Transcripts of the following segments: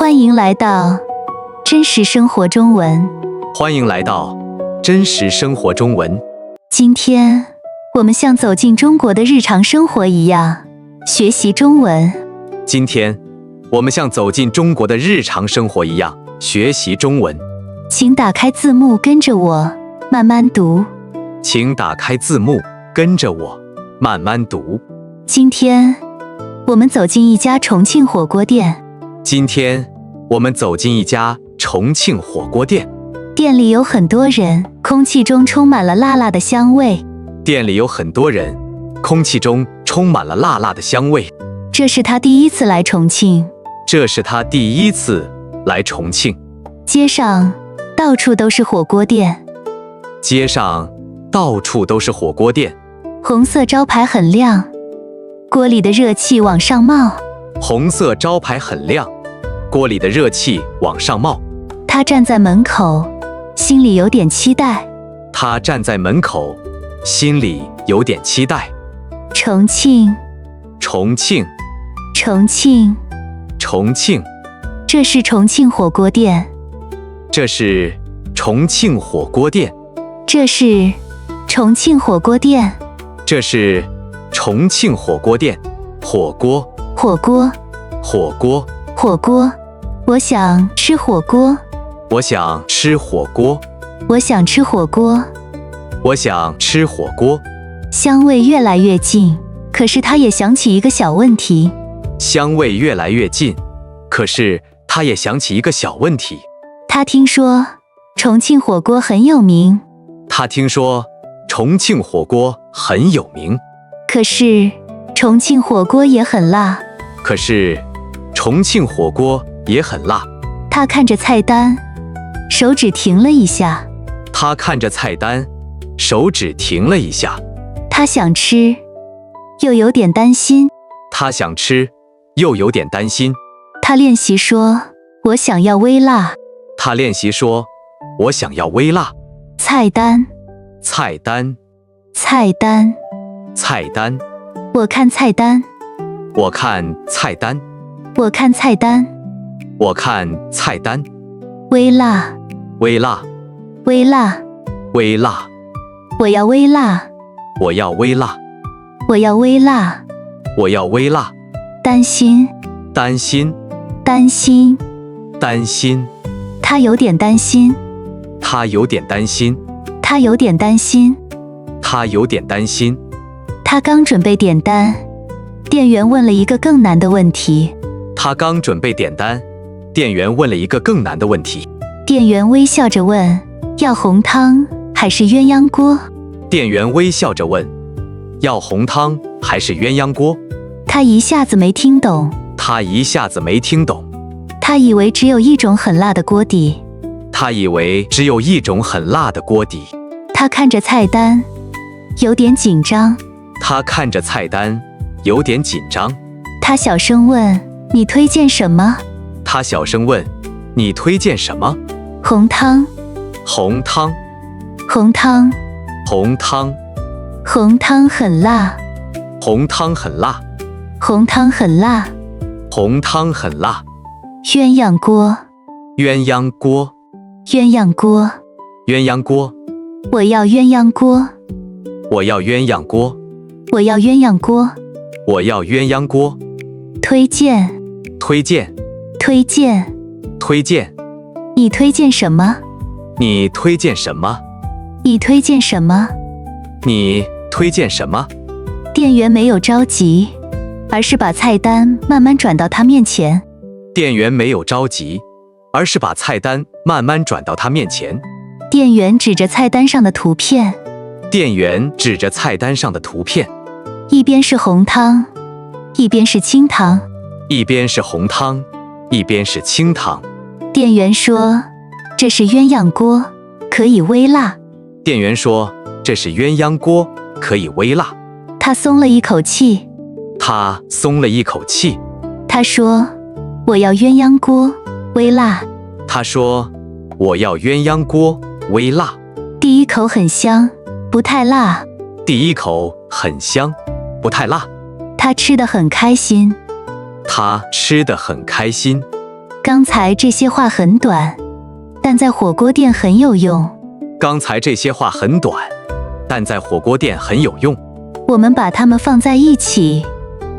欢迎来到真实生活中文。欢迎来到真实生活中文。今天我们像走进中国的日常生活一样学习中文。今天我们像走进中国的日常生活一样学习中文。请打开字幕，跟着我慢慢读。请打开字幕，跟着我慢慢读。今天我们走进一家重庆火锅店。今天我们走进一家重庆火锅店。店里有很多人，空气中充满了辣辣的香味。店里有很多人，空气中充满了辣辣的香味。这是他第一次来重庆。这是他第一次来重庆。街上到处都是火锅店。街上到处都是火锅店。红色招牌很亮，锅里的热气往上冒。红色招牌很亮，锅里的热气往上冒。他站在门口，心里有点期待。他站在门口，心里有点期待。重庆，重庆，重庆，重庆，这是重庆火锅店。这是重庆火锅店。这是重庆火锅店。这是重庆火锅店。火锅，火锅，火锅，火锅。我想吃火锅。我想吃火锅。我想吃火锅。我想吃火锅。香味越来越近，可是他也想起一个小问题。香味越来越近，可是他也想起一个小问题。他听说重庆火锅很有名。他听说重庆火锅很有名。可是重庆火锅也很辣。可是重庆火锅也很辣。他看着菜单，手指停了一下。他看着菜单，手指停了一下。他想吃，又有点担心。他想吃，又有点担心。他练习说：“我想要微辣。”他练习说：“我想要微辣。”菜单，菜单，菜单，菜单。我看菜单，我看菜单，我看菜单。我看菜单。微辣，微辣，微辣，微辣。我要微辣，我要微辣，我要微辣。我要微辣。担心，担心，担心。担心。他有点担心。他有点担心。他有点担心。他有点担心。他刚准备点单，店员问了一个更难的问题。他刚准备点单，店员问了一个更难的问题。店员微笑着问：“要红汤还是鸳鸯锅？”店员微笑着问：“要红汤还是鸳鸯锅？”他一下子没听懂。他一下子没听懂。他以为只有一种很辣的锅底。他以为只有一种很辣的锅底。他看着菜单，有点紧张。他看着菜单，有点紧张。他小声问：“你推荐什么？”他小声问：“你推荐什么？”红汤，红汤，红汤，红汤。红汤很辣。红汤很辣。红汤很辣。红汤很辣。鸳鸯锅，鸳鸯锅，鸳鸯锅。鸳鸯锅。我要鸳鸯锅。我要鸳鸯锅。我要鸳鸯锅。我要鸳鸯锅。推荐，推荐，推荐。推荐。你推荐什么？你推荐什么？你推荐什么？你推荐什么？店员没有着急，而是把菜单慢慢转到他面前。店员没有着急，而是把菜单慢慢转到他面前。店员指着菜单上的图片。店员指着菜单上的图片。一边是红汤，一边是清汤。一边是红汤，一边是清汤。店员说：“这是鸳鸯锅，可以微辣。”店员说：“这是鸳鸯锅，可以微辣。”他松了一口气。他松了一口气。他说：“我要鸳鸯锅，微辣。”他说：“我要鸳鸯锅，微辣。”第一口很香，不太辣。第一口很香，不太辣。他吃得很开心。他吃得很开心。刚才这些话很短，但在火锅店很有用。刚才这些话很短，但在火锅店很有用。我们把它们放在一起，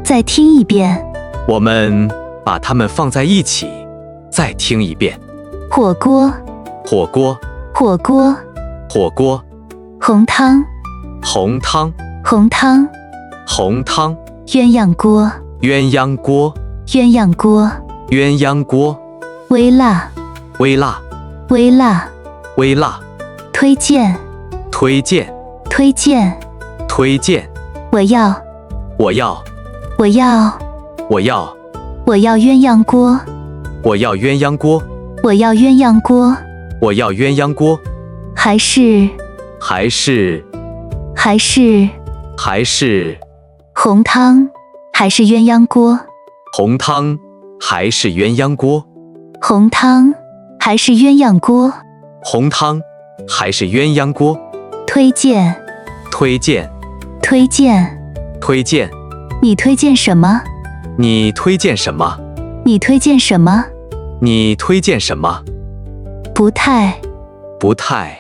再听一遍。我们把它们放在一起，再听一遍。火锅，火锅，火锅，火锅，红汤，红汤，红汤，红汤，鸳鸯锅，鸳鸯锅，鸳鸯锅，鸳鸯锅，微辣，微辣，微辣，微辣，推荐，推荐，推荐，推荐。我要，我要，我要，我要，我要鸳鸯锅，我要鸳鸯锅，我要鸳鸯锅，我要鸳鸯锅。还是还是还是还是红汤，还是鸳鸯锅，红汤，还是鸳鸯锅，红汤，还是鸳鸯锅，红汤，还是鸳鸯锅。推荐，推荐，推荐，推荐。你推荐什么？你推荐什么？你推荐什么？你推荐什么？不太，不太，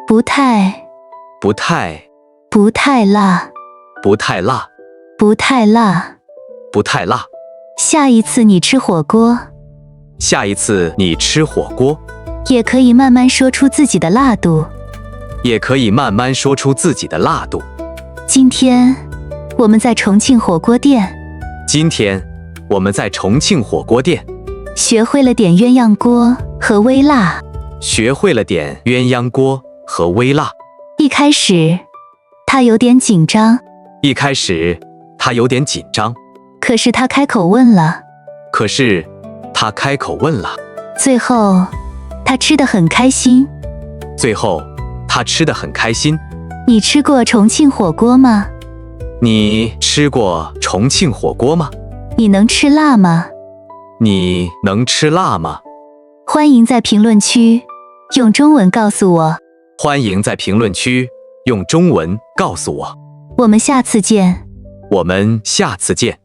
不太，不太，不太辣，不太辣，不太辣。不太辣。下一次你吃火锅，下一次你吃火锅，也可以慢慢说出自己的辣度。也可以慢慢说出自己的辣度。今天我们在重庆火锅店今天我们在重庆火锅店学会了点鸳鸯锅和微辣。学会了点鸳鸯锅和微辣。一开始他有点紧张，一开始他有点紧张，可是他开口问了，可是他开口问了，最后他吃得很开心。最后他吃得很开心。你吃过重庆火锅吗？你吃过重庆火锅吗？你能吃辣吗？你能吃辣吗？欢迎在评论区用中文告诉我。欢迎在评论区用中文告诉我。我们下次见。我们下次见。